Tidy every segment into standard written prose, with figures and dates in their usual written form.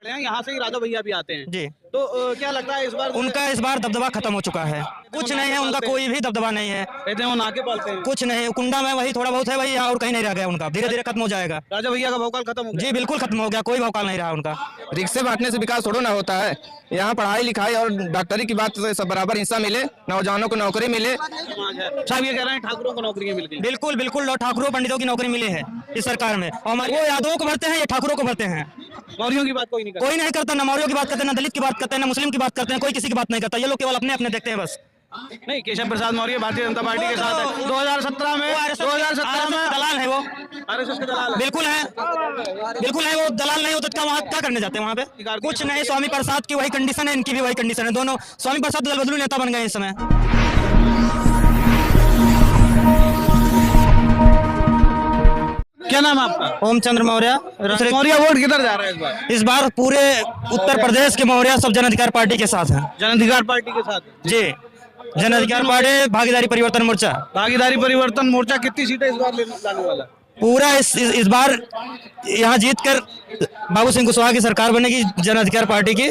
यहाँ से ही राजा भैया भी आते हैं जी। तो क्या लगता है इस बार उनका इस बार दबदबा खत्म हो चुका है, कुछ नहीं है उनका, कोई भी दबदबा नहीं है, कहते हैं वो नाके पालते हैं, कुछ नहीं। कुंडा में वही थोड़ा बहुत है वही, और कहीं नहीं रह गया उनका, धीरे धीरे खत्म हो जाएगा। राजा भैया का भौकाल खत्म हो गया। जी बिल्कुल खत्म हो गया, कोई भौकाल नहीं रहा उनका। रिक्शे बांटने से विकास थोड़ा ना होता है। यहाँ पढ़ाई लिखाई और डॉक्टरी की बात से सब बराबर हिस्सा मिले, नौजवानों को नौकरी मिले। समाज है साहब, ये कह रहे हैं ठाकुरों को नौकरियां मिल गई। बिल्कुल बिल्कुल, और ठाकुरों पंडितों की नौकरी मिली है इस सरकार में, और हमारे वो यादवों को भरते हैं, ये ठाकुरों को भरते हैं। मौर्यों की बात कोई नहीं करता। कोई नहीं करता, ना मौर्यों की बात करते हैं, ना दलित की बात करते हैं, ना मुस्लिम की बात करते हैं, कोई किसी की बात नहीं करता। ये लोग केवल अपने अपने देखते हैं बस। नहीं, केशव प्रसाद मौर्य भारतीय जनता पार्टी के साथ है। 2017 में दलाल है वो, आरएसएस के दलाल है। बिल्कुल है, बिल्कुल है। वो दलाल नहीं होता क्या, वहाँ क्या करने जाते हैं वहाँ पे? कुछ नहीं। स्वामी प्रसाद की वही कंडीशन है, इनकी भी वही कंडीशन है। दोनों स्वामी प्रसाद दल बदलू नेता बन गए इस समय। क्या नाम है आपका? ओमचंद्र मौर्य। मौर्य वोट किधर जा रहा है इस बार? इस बार पूरे उत्तर प्रदेश के मौर्य सब जन अधिकार पार्टी के साथ हैं। जन अधिकार पार्टी के साथ। जी, जन अधिकार पार्टी, भागीदारी परिवर्तन मोर्चा। भागीदारी परिवर्तन मोर्चा कितनी सीटें इस बार लाने वाला? पूरा इस बार यहाँ जीत कर बाबू सिंह कुशवाहा की सरकार बनेगी जन अधिकार पार्टी की।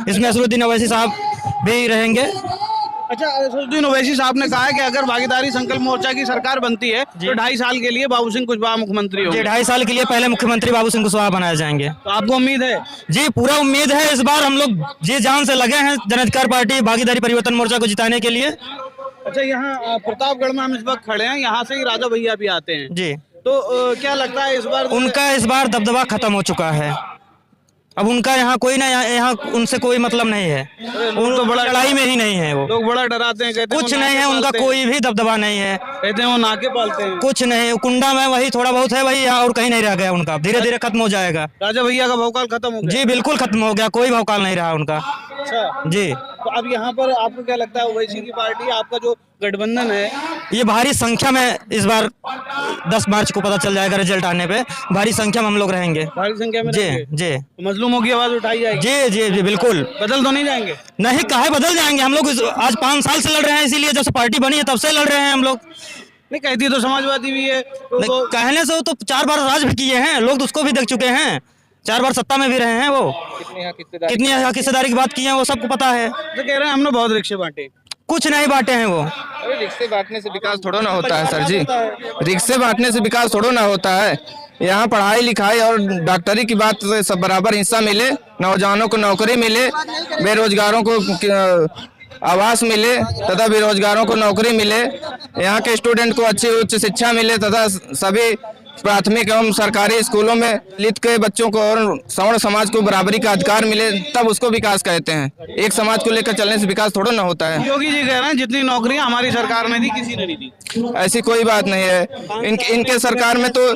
इसमें असरुद्दीन ओवैसी साहब भी रहेंगे। अच्छा, असरुद्दीन ओवैसी साहब ने कहा है कि अगर भागीदारी संकल्प मोर्चा की सरकार बनती है तो 2.5 साल के लिए बाबू सिंह कुशवाहा मुख्यमंत्री होंगे। 2.5 साल के लिए पहले मुख्यमंत्री बाबू सिंह कुशवाहा बनाए जाएंगे। तो आपको उम्मीद है? जी पूरा उम्मीद है। इस बार हम लोग जी जान से लगे हैं जन अधिकार पार्टी भागीदारी परिवर्तन मोर्चा को जिताने के लिए। अच्छा, यहाँ प्रतापगढ़ में हम इस वक्त खड़े हैं, यहाँ से ही राजा भैया भी आते हैं जी। तो क्या लगता है इस बार? उनका इस बार दबदबा खत्म हो चुका है। अब उनका यहाँ कोई ना, यहाँ उनसे कोई मतलब नहीं है। उन तो बड़ा लड़ाई में ही नहीं है वो लोग बड़ा डराते हैं, कहते हैं कुछ नहीं है उनका, कोई भी दबदबा नहीं है। कहते हैं वो नाके पालते हैं, कुछ नहीं। कुंडा में वही थोड़ा बहुत है वही, और कहीं नहीं रह गया उनका, धीरे धीरे खत्म हो जाएगा। राजा भैया का भौकाल खत्म हो गया। जी बिल्कुल खत्म हो गया, कोई भौकाल नहीं रहा उनका। अच्छा जी। तो अब यहाँ पर आपको क्या लगता है ओवैसी की पार्टी, आपका जो गठबंधन है, ये भारी संख्या में इस बार 10 मार्च को पता चल जाएगा रिजल्ट आने पे, भारी संख्या में हम लोग रहेंगे। भारी संख्या में जी रहेंगे? जी। तो मजलूमों की आवाज उठाई जाएगी? जी जी जी बिल्कुल। बदल तो नहीं जाएंगे? नहीं, काहे बदल जाएंगे हम लोग। आज 5 साल से लड़ रहे हैं, इसीलिए जब से पार्टी बनी है तब से लड़ रहे हैं हम लोग। नहीं, कहती तो समाजवादी भी है तो कहने से वो तो 4 बार राज भी किए हैं लोग, तो उसको भी देख चुके हैं। 4 बार सत्ता में भी रहे हैं वो। कितनी यहाँ हिस्सेदारी की बात की है वो सबको पता है। तो कह रहे हैं हमने बहुत रिक्शे बांटे। कुछ नहीं बांटे हैं वो। अरे रिक्शे बांटने से विकास थोड़ा ना होता है सर जी। रिक्शे बांटने से विकास थोड़ा ना होता है। यहाँ पढ़ाई लिखाई और डॉक्टरी की बात से सब बराबर हिस्सा मिले, नौजवानों को नौकरी मिले, बेरोजगारों को आवास मिले तथा बेरोजगारों को नौकरी मिले, यहाँ के स्टूडेंट को अच्छी उच्च शिक्षा मिले तथा सभी प्राथमिक एवं सरकारी स्कूलों में दलित के बच्चों को और सवर्ण समाज को बराबरी का अधिकार मिले, तब उसको विकास कहते हैं। एक समाज को लेकर चलने से विकास थोड़ा ना होता है। योगी जी कह रहे हैं जितनी नौकरियां हमारी सरकार ने दी किसी ने नहीं दी। ऐसी कोई बात नहीं है। इनके सरकार में तो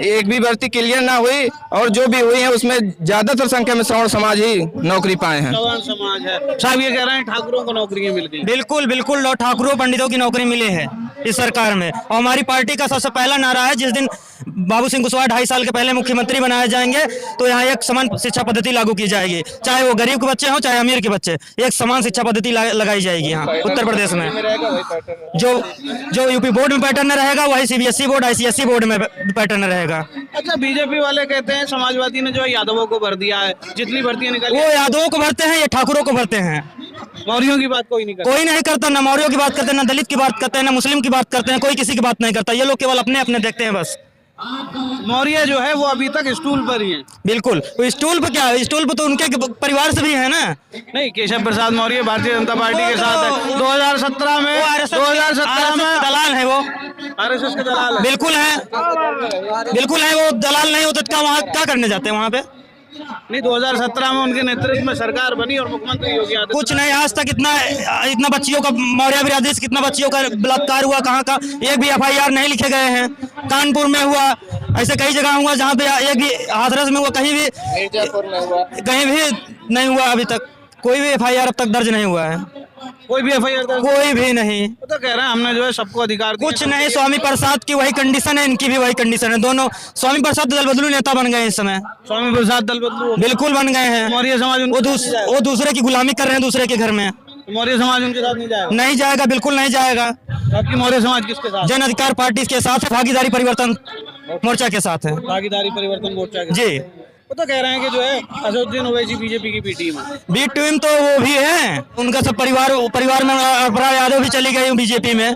एक भी भर्ती क्लियर ना हुई, और जो भी हुई है उसमें ज्यादातर संख्या में सवर्ण समाज ही नौकरी पाए हैं। सवर्ण समाज है साहब, ये कह रहे हैं ठाकुरों को नौकरियां मिल गई। बिल्कुल बिल्कुल, और ठाकुरों पंडितों की नौकरी मिली है इस सरकार में। और हमारी पार्टी का सबसे पहला नारा है, जिस दिन बाबू सिंह कुशवाहा 2.5 साल के पहले मुख्यमंत्री बनाए जाएंगे तो यहाँ एक समान शिक्षा पद्धति लागू की जाएगी। चाहे वो गरीब के बच्चे हों चाहे अमीर के बच्चे, एक समान शिक्षा पद्धति लगाई जाएगी यहाँ उत्तर प्रदेश में। जो यूपी बोर्ड में पैटर्न रहेगा वही सीबीएसई बोर्ड, आईसीएसई बोर्ड में पैटर्न रहेगा। अच्छा, बीजेपी वाले कहते हैं समाजवादी ने जो यादवों को भर दिया है, जितनी भर्तियां निकाली वो यादवों को भरते हैं, ये ठाकुरों को भरते हैं। मौर्यों की बात कोई नहीं करता। कोई नहीं करता, ना मौर्यों की बात करते हैं, ना दलित की बात करते हैं, ना मुस्लिम की बात करते हैं, कोई किसी की बात नहीं करता। ये लोग केवल अपने अपने देखते हैं बस। मौर्य जो है वो अभी तक स्टूल पर ही है। बिल्कुल, वो स्टूल पर क्या है, स्टूल पर तो उनके परिवार से भी है ना। नहीं, केशव प्रसाद मौर्य भारतीय जनता पार्टी के साथ है। 2017 में दलाल है वो, आरएसएस के दलाल है। बिल्कुल है, बिल्कुल है। वो दलाल नहीं होते क्या, वहाँ क्या करने जाते हैं वहाँ पे? नहीं, 2017 में उनके नेतृत्व में सरकार बनी और मुख्यमंत्री योगी आदित्यनाथ। कुछ नहीं, आज तक इतना बच्चियों का, मौर्य बिरादरी से कितना बच्चियों का बलात्कार हुआ, कहाँ का एक भी FIR नहीं लिखे गए हैं। कानपुर में हुआ, ऐसे कई जगह हुआ जहाँ पे एक भी हाथरस में हुआ, कहीं भी नहीं हुआ। अभी तक कोई भी FIR अब तक दर्ज नहीं हुआ है। कोई भी FIR दर्ज? कोई भी नहीं। तो कह रहे हैं हमने जो है सबको अधिकार दिया। कुछ नहीं, स्वामी प्रसाद की वही कंडीशन है, इनकी भी वही कंडीशन है। दोनों स्वामी प्रसाद दल बदलू नेता बन गए इस समय। स्वामी प्रसाद दल बदलू बिल्कुल बन गए हैं। मौर्य समाज वो दूसरे की गुलामी कर रहे हैं दूसरे के घर में। मौर्य समाज उनके साथ नहीं जाएगा? नहीं जाएगा, बिल्कुल नहीं जाएगा। आपकी मौर्य समाज किसके साथ? जन अधिकार पार्टी के साथ है, भागीदारी परिवर्तन मोर्चा के साथ है। भागीदारी परिवर्तन मोर्चा के जी। वो तो कह रहे हैं कि जो है असदुद्दीन ओवैसी बीजेपी की बी टीम है। बी टीम तो वो भी है, उनका सब परिवार में अपराध यादव भी चली गई बीजेपी में,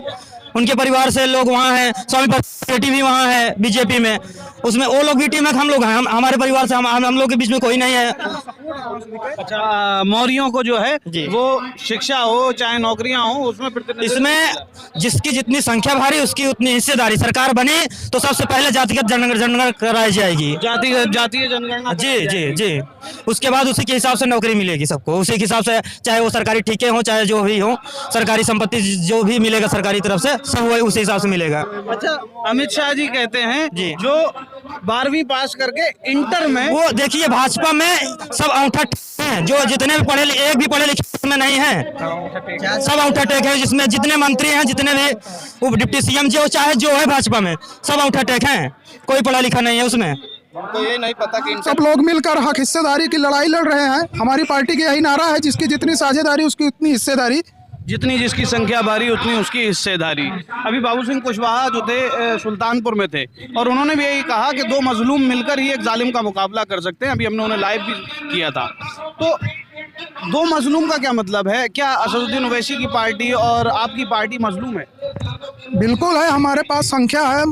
उनके परिवार से लोग वहाँ हैं, स्वामी बेटी भी वहाँ है बीजेपी में, उसमें वो लोग भी टीम है, हम लोग हैं, हमारे परिवार से हम लोग के बीच में कोई नहीं है। अच्छा, मौर्यों को जो है वो शिक्षा हो चाहे नौकरियां हो उसमें इसमें जिसकी जितनी संख्या भारी उसकी उतनी हिस्सेदारी, सरकार बनी तो सबसे पहले जातिगत जनगणना कराई जाएगी, जातीय जनगणना। जी जी जी, उसके बाद उसी के हिसाब से नौकरी मिलेगी सबको, उसी के हिसाब से, चाहे वो सरकारी ठेके हो चाहे जो भी हो, सरकारी संपत्ति जो भी मिलेगा सरकारी तरफ से सब वही उसी हिसाब से मिलेगा। अच्छा, अमित शाह जी कहते हैं जो 12वीं पास करके इंटर में, वो देखिए भाजपा में सब अंगूठा टेक हैं, जो जितने भी पढ़े एक भी पढ़े लिखे में नहीं है, सब अंगूठा टेक है, जिसमें जितने मंत्री हैं जितने भी वो डिप्टी सीएम जो चाहे जो है भाजपा में सब अंगूठा टेक हैं, कोई पढ़ा लिखा नहीं है उसमें। तो ये नहीं पता कि सब लोग मिलकर हक हिस्सेदारी की लड़ाई लड़ रहे हैं। हमारी पार्टी की यही नारा है, जिसकी जितनी साझेदारी उसकी उतनी हिस्सेदारी, जितनी जिसकी संख्या भारी उतनी उसकी हिस्सेदारी। अभी बाबू सिंह कुशवाहा जो थे सुल्तानपुर में थे और उन्होंने भी यही कहा कि दो मजलूम मिलकर ही एक जालिम का मुकाबला कर सकते हैं। अभी हमने उन्हें लाइव भी किया था। तो दो मजलूम का क्या मतलब है? क्या असदुद्दीन ओवैसी की पार्टी और आपकी पार्टी मजलूम है? बिल्कुल है। हमारे पास संख्या है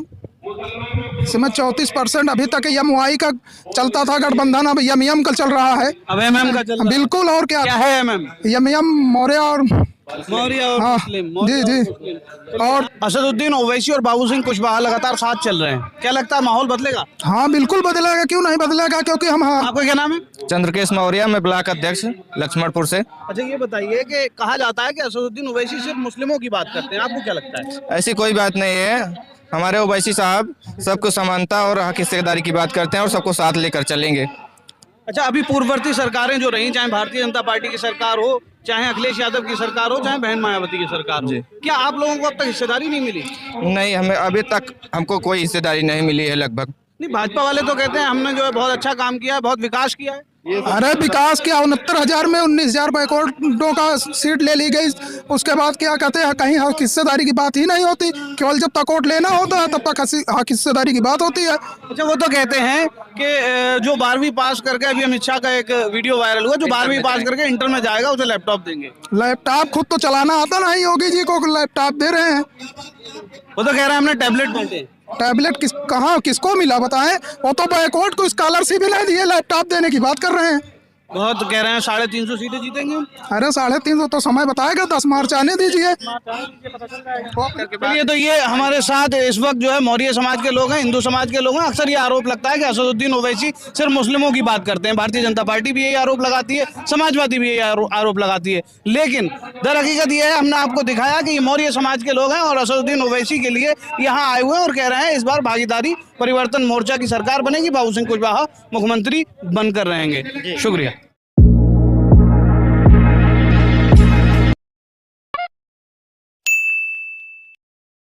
इसमें 34% अभी तक एमवाई का चलता था गठबंधन, अब एमएम का चल रहा है। अब एमएम का चल रहा है। बिल्कुल। और क्या है एमएम? एमएम मौर्य और हाँ, मुस्लिम। जी जी। और असदुद्दीन ओवैसी और बाबू सिंह कुशवाहा लगातार साथ चल रहे हैं, क्या लगता है माहौल बदलेगा? हाँ बिल्कुल बदलेगा, क्यों नहीं बदलेगा, क्योंकि हम आपका क्या नाम है? चंद्रकेश मौर्य, मैं ब्लॉक अध्यक्ष लक्ष्मणपुर से। अच्छा, ये बताइए कि कहा जाता है कि असदुद्दीन ओवैसी सिर्फ मुस्लिमों की बात करते हैं, आपको क्या लगता है? ऐसी कोई बात नहीं है, हमारे ओवैसी साहब सबको समानता और हक हिस्सेदारी की बात करते हैं और सबको साथ लेकर चलेंगे। अच्छा, अभी पूर्ववर्ती सरकारें जो रही, चाहे भारतीय जनता पार्टी की सरकार हो, चाहे अखिलेश यादव की सरकार हो, चाहे बहन मायावती की सरकार हो, क्या आप लोगों को अब तक हिस्सेदारी नहीं मिली? नहीं, हमें अभी तक हमको कोई हिस्सेदारी नहीं मिली है लगभग। नहीं, भाजपा वाले तो कहते हैं हमने जो है बहुत अच्छा काम किया है, बहुत विकास किया है। अरे विकास क्या, 69,000 में 19,000 बैकवर्डों का सीट ले ली गई। उसके बाद क्या कहते हैं, कहीं हक हिस्सेदारी की बात ही नहीं होती, केवल जब तक वोट लेना होता है तब तक हक हिस्सेदारी की बात होती है। अच्छा, वो तो कहते हैं कि जो 12वीं पास करके, अभी अमित शाह का एक वीडियो वायरल हुआ, जो 12वीं पास करके इंटर में जाएगा उसे लैपटॉप देंगे। लैपटॉप खुद तो चलाना आता नहीं, योगी जी को लैपटॉप दे रहे हैं। वो तो कह रहे हैं हमने टैबलेट बांटे। टैबलेट कहाँ किसको मिला बताएं? वो तो बैकवर्ड को स्कॉलरशिप भी नहीं दिए, लैपटॉप देने की बात कर रहे हैं। बहुत कह रहे हैं 350 सीटें जीतेंगे। अरे 350 तो समय बताएगा, 10 मार्च आने दीजिए। ये तो ये हमारे साथ इस वक्त जो है मौर्य समाज के लोग हैं, हिंदू समाज के लोग हैं। अक्सर ये आरोप लगता है कि असदुद्दीन ओवैसी सिर्फ मुस्लिमों की बात करते हैं। भारतीय जनता पार्टी भी यही आरोप लगाती है, समाजवादी भी यही आरोप लगाती है। लेकिन दर हकीकत ये है, हमने आपको दिखाया कि ये मौर्य समाज के लोग हैं और असदुद्दीन ओवैसी के लिए यहाँ आए हुए हैं और कह रहे हैं इस बार भागीदारी परिवर्तन मोर्चा की सरकार बनेगी, बाबू सिंह कुशवाहा मुख्यमंत्री बनकर रहेंगे। शुक्रिया।